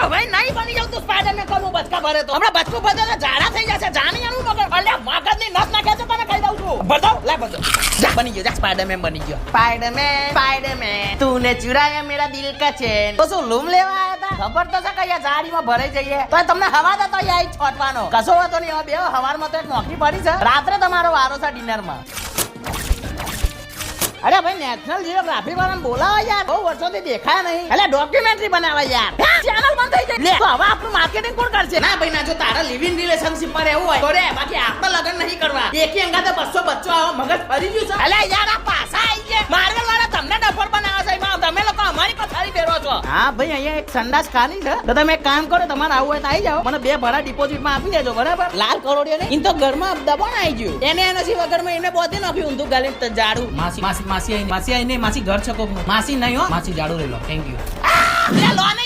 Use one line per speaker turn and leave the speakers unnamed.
ભાઈ નહીં બની જાવ તું સ્પાઈડરમેન કમો બચકા ભરે તો હમણાં બચકું ભરે તો ઝાડા થઈ જશે જાણી આનું મગર અલ્યા મગજની નસ નાખે છે તને કહી દઉં છું બતાવ લે બધો જા બની ગયો જા સ્પાઈડરમેન બની ગયો સ્પાઈડરમેન તूने चुराया मेरा दिल का चैन તો શું લૂમ લેવા આયા હતા ખબર તો છે કે અહીંયા ઝાડીમાં ભરાઈ જઈએ તો તમને હવા દેતો આઈ છોટવાનો કશો વાતો નહીં હવે બે હવારમાં તો એક નોકરી પડી છે રાત્રે તમારો વારો છે ડિનરમાં અરે ભાઈ નેશનલ જીઓગ્રાફી વાળાને બોલાવો યાર બહુ વર્ષોથી દેખાય નહીં એટલે ડોક્યુમેન્ટરી બનાવે યાર ચેનલ બંધ થઈ જાય લે તો હવે આપણું માર્કેટિંગ કોણ કરશે ના ભાઈ ના જો તારા લિવિંગ રિલેશનશિપ માં રહેવું હોય તો રે બાકી આપણે લગન નહીં કરવા એકી અંગાતે 200 બચ્ચો આવો મગજ ફરી ગયું છે અલે યાર આ પાછા આવી ગયા માર્વેલ વાળા તમને ડફર બનાવે છે એમાં તમે લોકો અમારી પથારી ફેરવો છો હા ભાઈ અહીંયા એક સંડાસ ખાલી છે તો તમે એક કામ કરો તમારે આવું હોય તો આવી જાઓ મને 2 ભાડા ડિપોઝિટ માં આપી દેજો બરાબર લાલ કરોડિયો ને ઇન તો ઘરમાં દબાણ આવી ગયું એને એનાથી વગરમાં એને બોધી નાખ્યું ઊંધું ગાલીને જાડું માસી આઈને માસી ઘર છકો માસી નહીં હો માસી જાડું લઈ લો થેન્ક યુ લો